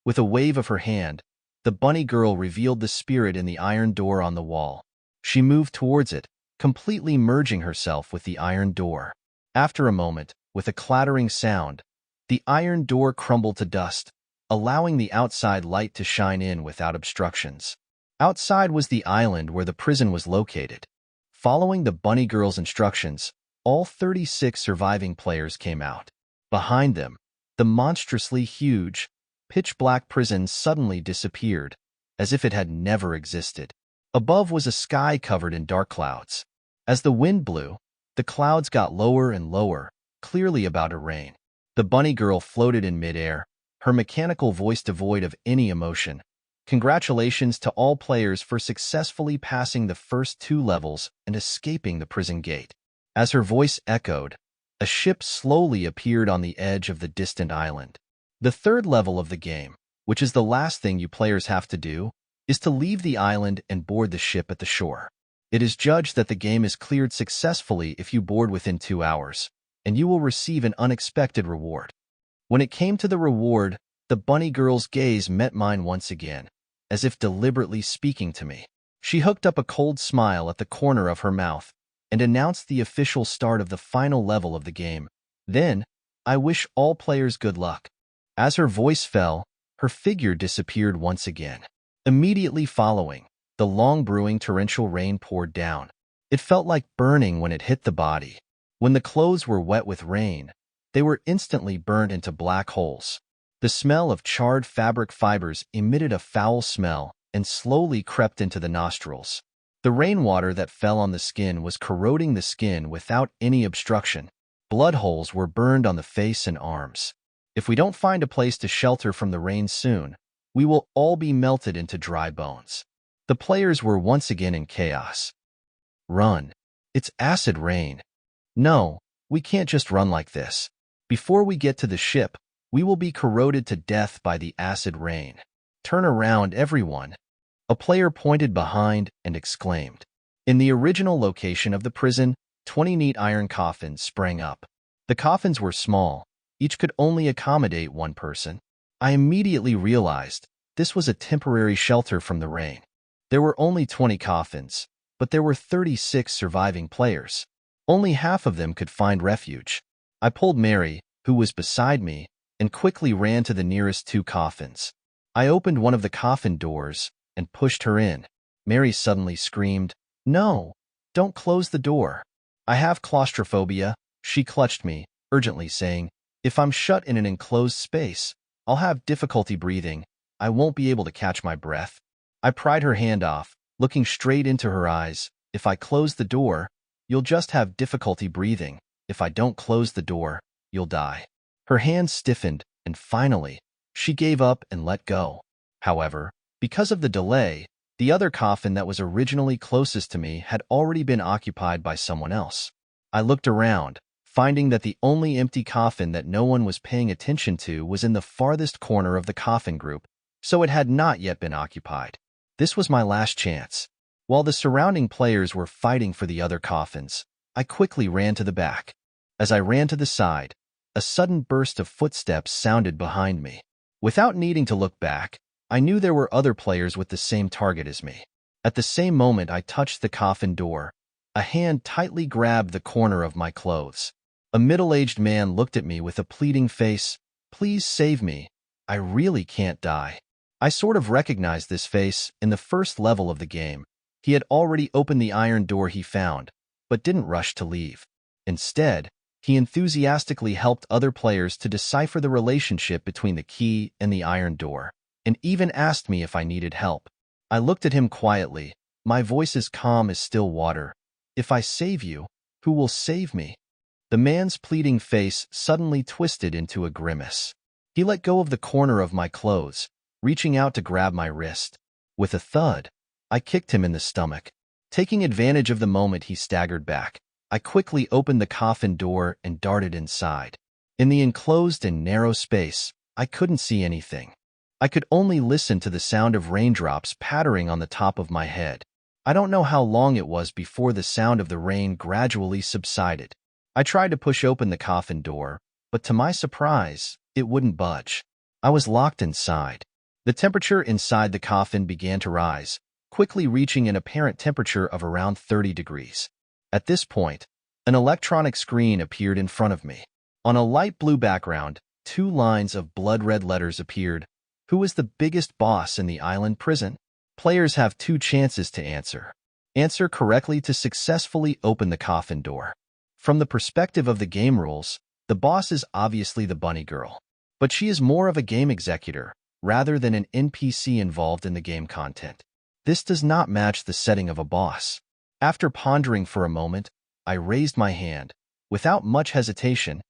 With a wave of her hand, the bunny girl revealed the spirit in the iron door on the wall. She moved towards it, completely merging herself with the iron door. After a moment, with a clattering sound, the iron door crumbled to dust, allowing the outside light to shine in without obstructions. Outside was the island where the prison was located. Following the bunny girl's instructions, all 36 surviving players came out. Behind them, the monstrously huge, pitch-black prison suddenly disappeared, as if it had never existed. Above was a sky covered in dark clouds. As the wind blew, the clouds got lower and lower, clearly about to rain. The bunny girl floated in midair, her mechanical voice devoid of any emotion. Congratulations to all players for successfully passing the first 2 levels and escaping the prison gate. As her voice echoed, a ship slowly appeared on the edge of the distant island. The third level of the game, which is the last thing you players have to do, is to leave the island and board the ship at the shore. It is judged that the game is cleared successfully if you board within 2 hours, and you will receive an unexpected reward. When it came to the reward, the bunny girl's gaze met mine once again, as if deliberately speaking to me. She hooked up a cold smile at the corner of her mouth and announced the official start of the final level of the game. Then, I wish all players good luck. As her voice fell, her figure disappeared once again. Immediately following, the long brewing torrential rain poured down. It felt like burning when it hit the body. When the clothes were wet with rain, they were instantly burnt into black holes. The smell of charred fabric fibers emitted a foul smell and slowly crept into the nostrils. The rainwater that fell on the skin was corroding the skin without any obstruction. Blood holes were burned on the face and arms. If we don't find a place to shelter from the rain soon, we will all be melted into dry bones. The players were once again in chaos. Run. It's acid rain. No, we can't just run like this. Before we get to the ship, we will be corroded to death by the acid rain. Turn around, everyone. A player pointed behind and exclaimed. In the original location of the prison, 20 neat iron coffins sprang up. The coffins were small. Each could only accommodate 1 person. I immediately realized this was a temporary shelter from the rain. There were only 20 coffins, but there were 36 surviving players. Only half of them could find refuge. I pulled Mary, who was beside me, and quickly ran to the nearest 2 coffins. I opened one of the coffin doors and pushed her in. Mary suddenly screamed, "No, don't close the door. I have claustrophobia." She clutched me, urgently saying, "If I'm shut in an enclosed space, I'll have difficulty breathing. I won't be able to catch my breath." I pried her hand off, looking straight into her eyes. "If I close the door, you'll just have difficulty breathing. If I don't close the door, you'll die." Her hand stiffened, and finally, she gave up and let go. However, because of the delay, The other coffin that was originally closest to me had already been occupied by someone else. I looked around, finding that the only empty coffin that no one was paying attention to was in the farthest corner of the coffin group, so it had not yet been occupied. This was my last chance. While the surrounding players were fighting for the other coffins, I quickly ran to the back. As I ran to the side, a sudden burst of footsteps sounded behind me. Without needing to look back, I knew there were other players with the same target as me. At the same moment I touched the coffin door, a hand tightly grabbed the corner of my clothes. A middle-aged man looked at me with a pleading face. "Please save me. I really can't die." I sort of recognized this face in the first level of the game. He had already opened the iron door he found, but didn't rush to leave. Instead, he enthusiastically helped other players to decipher the relationship between the key and the iron door, and even asked me if I needed help. I looked at him quietly, my voice as calm as still water. "If I save you, who will save me?" The man's pleading face suddenly twisted into a grimace. He let go of the corner of my clothes, reaching out to grab my wrist. With a thud, I kicked him in the stomach. Taking advantage of the moment he staggered back, I quickly opened the coffin door and darted inside. In the enclosed and narrow space, I couldn't see anything. I could only listen to the sound of raindrops pattering on the top of my head. I don't know how long it was before the sound of the rain gradually subsided. I tried to push open the coffin door, but to my surprise, it wouldn't budge. I was locked inside. The temperature inside the coffin began to rise, quickly reaching an apparent temperature of around 30 degrees. At this point, an electronic screen appeared in front of me. On a light blue background, 2 lines of blood-red letters appeared. Who is the biggest boss in the island prison? Players have 2 chances to answer. Answer correctly to successfully open the coffin door. From the perspective of the game rules, the boss is obviously the bunny girl, but she is more of a game executor rather than an NPC involved in the game content. This does not match the setting of a boss. After pondering for a moment, I raised my hand, without much hesitation,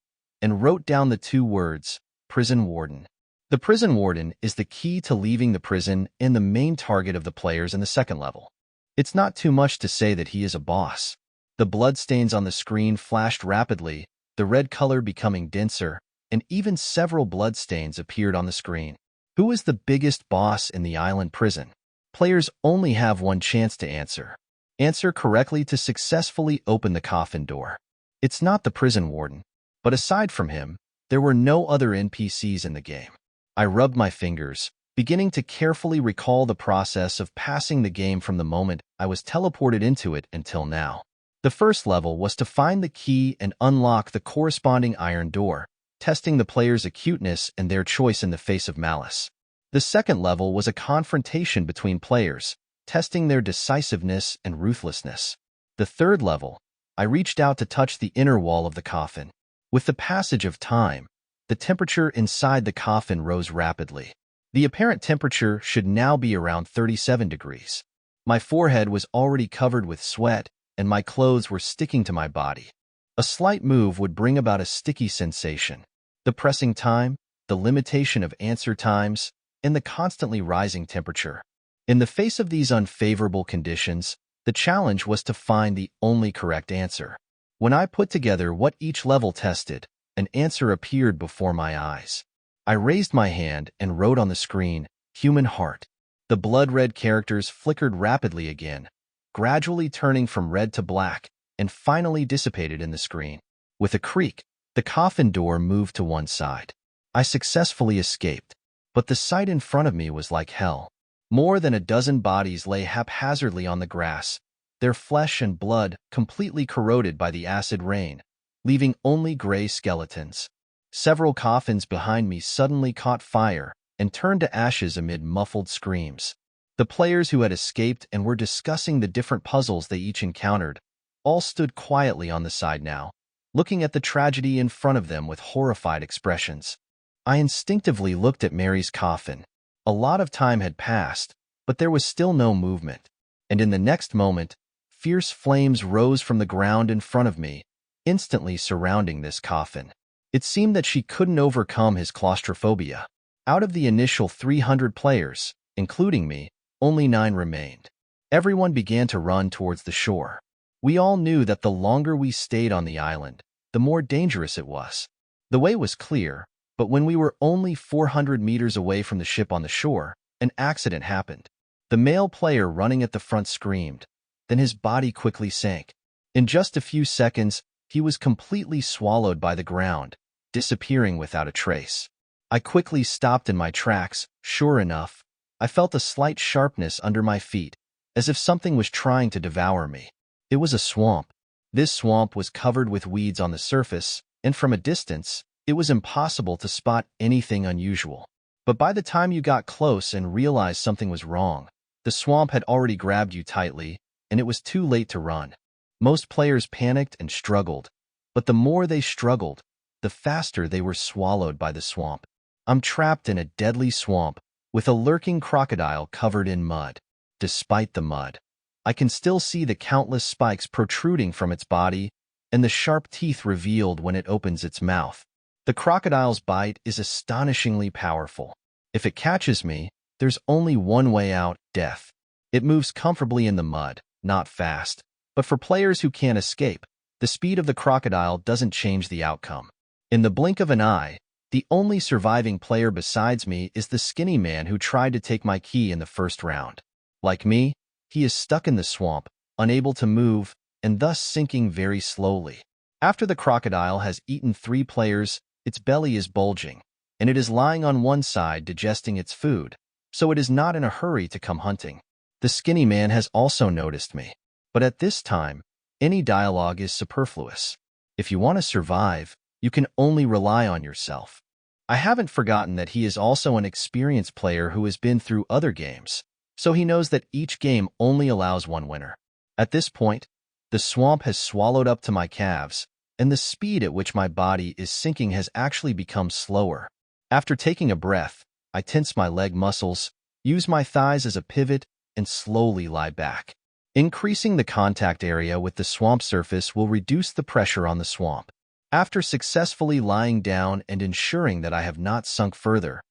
and wrote down the 2 words, Prison Warden. The Prison Warden is the key to leaving the prison and the main target of the players in the second level. It's not too much to say that he is a boss. The bloodstains on the screen flashed rapidly, the red color becoming denser, and even several bloodstains appeared on the screen. Who is the biggest boss in the island prison? Players only have 1 chance to answer. Answer correctly to successfully open the coffin door. It's not the prison warden, but aside from him, there were no other NPCs in the game. I rubbed my fingers, beginning to carefully recall the process of passing the game from the moment I was teleported into it until now. The first level was to find the key and unlock the corresponding iron door, testing the player's acuteness and their choice in the face of malice. The second level was a confrontation between players, testing their decisiveness and ruthlessness. The third level, I reached out to touch the inner wall of the coffin. With the passage of time, the temperature inside the coffin rose rapidly. The apparent temperature should now be around 37 degrees. My forehead was already covered with sweat, and my clothes were sticking to my body. A slight move would bring about a sticky sensation. The pressing time, the limitation of answer times, and the constantly rising temperature. In the face of these unfavorable conditions, the challenge was to find the only correct answer. When I put together what each level tested, an answer appeared before my eyes. I raised my hand and wrote on the screen, Human Heart. The blood-red characters flickered rapidly again, gradually turning from red to black, and finally dissipated in the screen. With a creak, the coffin door moved to one side. I successfully escaped, but the sight in front of me was like hell. More than a dozen bodies lay haphazardly on the grass, their flesh and blood completely corroded by the acid rain, leaving only gray skeletons. Several coffins behind me suddenly caught fire and turned to ashes amid muffled screams. The players who had escaped and were discussing the different puzzles they each encountered all stood quietly on the side now, looking at the tragedy in front of them with horrified expressions. I instinctively looked at Mary's coffin. A lot of time had passed, but there was still no movement, and in the next moment, fierce flames rose from the ground in front of me, instantly surrounding this coffin. It seemed that she couldn't overcome his claustrophobia. Out of the initial 300 players, including me, Only 9 remained. Everyone began to run towards the shore. We all knew that the longer we stayed on the island, the more dangerous it was. The way was clear, but when we were only 400 meters away from the ship on the shore, an accident happened. The male player running at the front screamed. Then his body quickly sank. In just a few seconds, he was completely swallowed by the ground, disappearing without a trace. I quickly stopped in my tracks. Sure enough, I felt a slight sharpness under my feet, as if something was trying to devour me. It was a swamp. This swamp was covered with weeds on the surface, and from a distance, it was impossible to spot anything unusual. But by the time you got close and realized something was wrong, the swamp had already grabbed you tightly, and it was too late to run. Most players panicked and struggled, but the more they struggled, the faster they were swallowed by the swamp. I'm trapped in a deadly swamp, with a lurking crocodile covered in mud. Despite the mud, I can still see the countless spikes protruding from its body and the sharp teeth revealed when it opens its mouth. The crocodile's bite is astonishingly powerful. If it catches me, there's only one way out: death. It moves comfortably in the mud, not fast, but for players who can't escape, the speed of the crocodile doesn't change the outcome. In the blink of an eye, the only surviving player besides me is the skinny man who tried to take my key in the first round. Like me, he is stuck in the swamp, unable to move, and thus sinking very slowly. After the crocodile has eaten 3 players, its belly is bulging, and it is lying on one side digesting its food, so it is not in a hurry to come hunting. The skinny man has also noticed me, but at this time, any dialogue is superfluous. If you want to survive, you can only rely on yourself. I haven't forgotten that he is also an experienced player who has been through other games, so he knows that each game only allows one winner. At this point, the swamp has swallowed up to my calves, and the speed at which my body is sinking has actually become slower. After taking a breath, I tense my leg muscles, use my thighs as a pivot, and slowly lie back. Increasing the contact area with the swamp surface will reduce the pressure on the swamp. After successfully lying down and ensuring that I have not sunk further,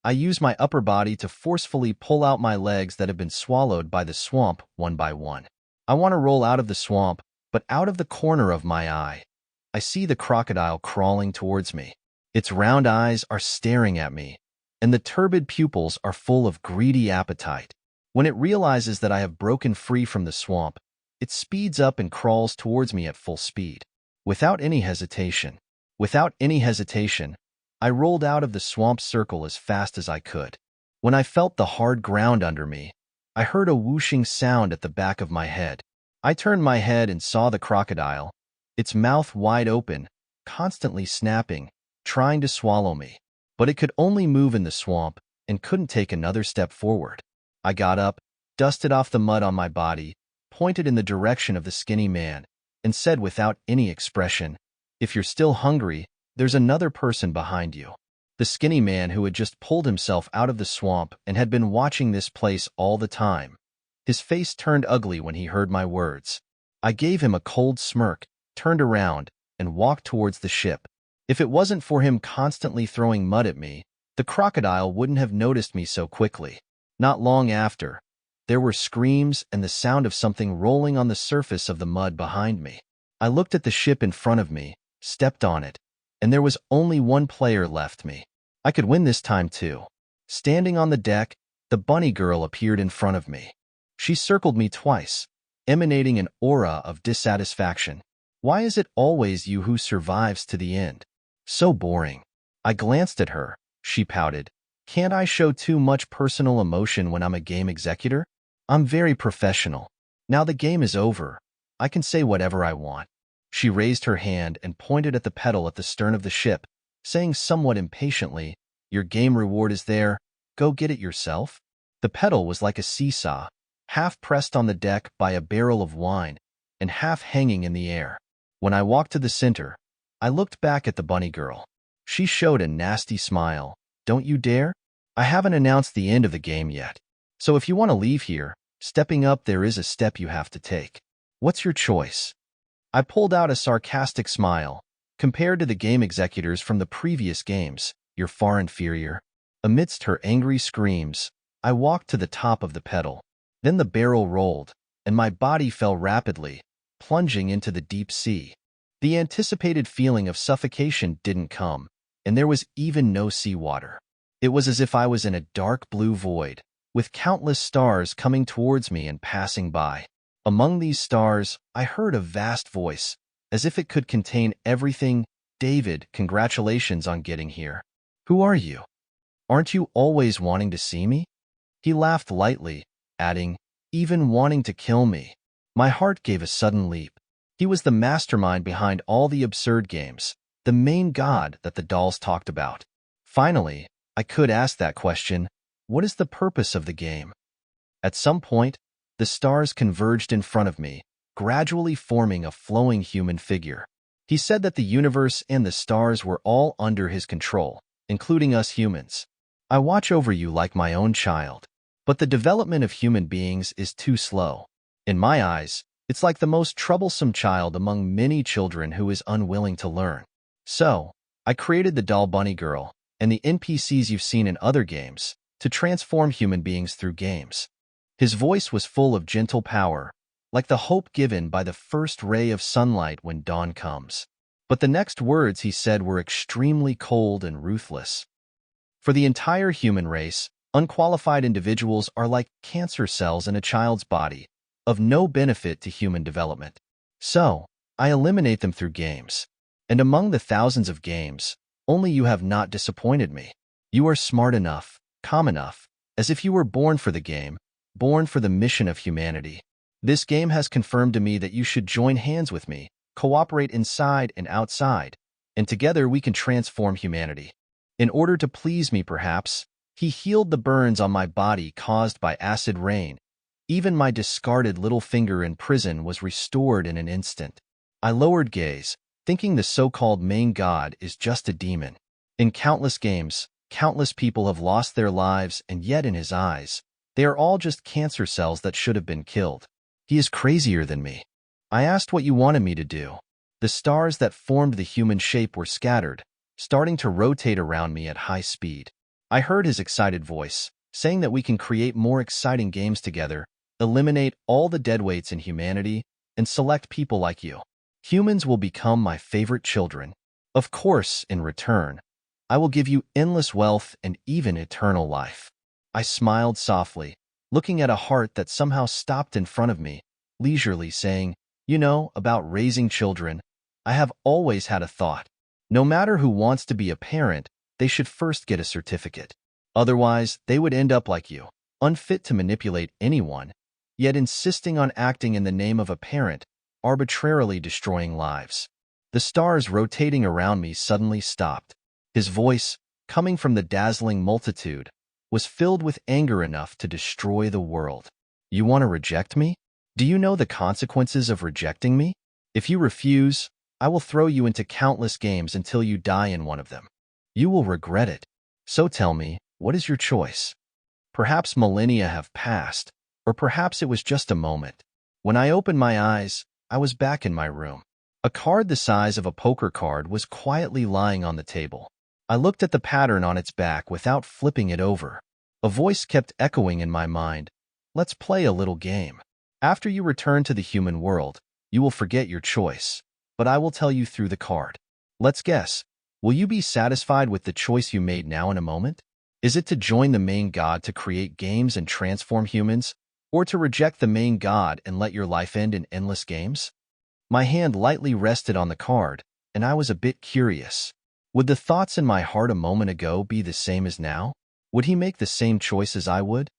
I use my upper body to forcefully pull out my legs that have been swallowed by the swamp one by one. I want to roll out of the swamp, but out of the corner of my eye, I see the crocodile crawling towards me. Its round eyes are staring at me, and the turbid pupils are full of greedy appetite. When it realizes that I have broken free from the swamp, it speeds up and crawls towards me at full speed. Without any hesitation, I rolled out of the swamp circle as fast as I could. When I felt the hard ground under me, I heard a whooshing sound at the back of my head. I turned my head and saw the crocodile, its mouth wide open, constantly snapping, trying to swallow me. But it could only move in the swamp and couldn't take another step forward. I got up, dusted off the mud on my body, pointed in the direction of the skinny man, and said without any expression, "If you're still hungry, there's another person behind you." The skinny man, who had just pulled himself out of the swamp and had been watching this place all the time, his face turned ugly when he heard my words. I gave him a cold smirk, turned around, and walked towards the ship. If it wasn't for him constantly throwing mud at me, the crocodile wouldn't have noticed me so quickly. Not long after, there were screams and the sound of something rolling on the surface of the mud behind me. I looked at the ship in front of me, stepped on it, and there was only one player left me. I could win this time too. Standing on the deck, the bunny girl appeared in front of me. She circled me twice, emanating an aura of dissatisfaction. "Why is it always you who survives to the end? So boring." I glanced at her. She pouted. "Can't I show too much personal emotion when I'm a game executor? I'm very professional. Now the game is over. I can say whatever I want." She raised her hand and pointed at the pedal at the stern of the ship, saying somewhat impatiently, "Your game reward is there. Go get it yourself." The pedal was like a seesaw, half pressed on the deck by a barrel of wine and half hanging in the air. When I walked to the center, I looked back at the bunny girl. She showed a nasty smile. "Don't you dare? I haven't announced the end of the game yet. So if you want to leave here, stepping up there is a step you have to take. What's your choice?" I pulled out a sarcastic smile. "Compared to the game executors from the previous games, you're far inferior." Amidst her angry screams, I walked to the top of the pedal. Then the barrel rolled, and my body fell rapidly, plunging into the deep sea. The anticipated feeling of suffocation didn't come, and there was even no seawater. It was as if I was in a dark blue void, with countless stars coming towards me and passing by. Among these stars, I heard a vast voice, as if it could contain everything. David, congratulations on getting here. Who are you? Aren't you always wanting to see me? He laughed lightly, adding, even wanting to kill me. My heart gave a sudden leap. He was the mastermind behind all the absurd games, the main god that the dolls talked about. Finally, I could ask that question, what is the purpose of the game? At some point, the stars converged in front of me, gradually forming a flowing human figure. He said that the universe and the stars were all under his control, including us humans. I watch over you like my own child. But the development of human beings is too slow. In my eyes, it's like the most troublesome child among many children who is unwilling to learn. So, I created the doll bunny girl and the NPCs you've seen in other games to transform human beings through games. His voice was full of gentle power, like the hope given by the first ray of sunlight when dawn comes. But the next words he said were extremely cold and ruthless. For the entire human race, unqualified individuals are like cancer cells in a child's body, of no benefit to human development. So, I eliminate them through games. And among the thousands of games, only you have not disappointed me. You are smart enough, calm enough, as if you were born for the game, born for the mission of humanity. This game has confirmed to me that you should join hands with me, cooperate inside and outside, and together we can transform humanity. In order to please me, perhaps, he healed the burns on my body caused by acid rain. Even my discarded little finger in prison was restored in an instant. I lowered gaze, thinking the so-called main god is just a demon. In countless games, countless people have lost their lives, and yet in his eyes, they are all just cancer cells that should have been killed. He is crazier than me. I asked what you wanted me to do. The stars that formed the human shape were scattered, starting to rotate around me at high speed. I heard his excited voice, saying that we can create more exciting games together, eliminate all the deadweights in humanity, and select people like you. Humans will become my favorite children. Of course, in return, I will give you endless wealth and even eternal life. I smiled softly, looking at a heart that somehow stopped in front of me, leisurely saying, you know, about raising children, I have always had a thought. No matter who wants to be a parent, they should first get a certificate. Otherwise, they would end up like you, unfit to manipulate anyone, yet insisting on acting in the name of a parent, arbitrarily destroying lives. The stars rotating around me suddenly stopped. His voice, coming from the dazzling multitude, was filled with anger enough to destroy the world. You want to reject me? Do you know the consequences of rejecting me? If you refuse, I will throw you into countless games until you die in one of them. You will regret it. So tell me, what is your choice? Perhaps millennia have passed, or perhaps it was just a moment. When I opened my eyes, I was back in my room. A card the size of a poker card was quietly lying on the table. I looked at the pattern on its back without flipping it over. A voice kept echoing in my mind. Let's play a little game. After you return to the human world, you will forget your choice, but I will tell you through the card. Let's guess. Will you be satisfied with the choice you made now in a moment? Is it to join the main god to create games and transform humans, or to reject the main god and let your life end in endless games? My hand lightly rested on the card, and I was a bit curious. Would the thoughts in my heart a moment ago be the same as now? Would he make the same choice as I would?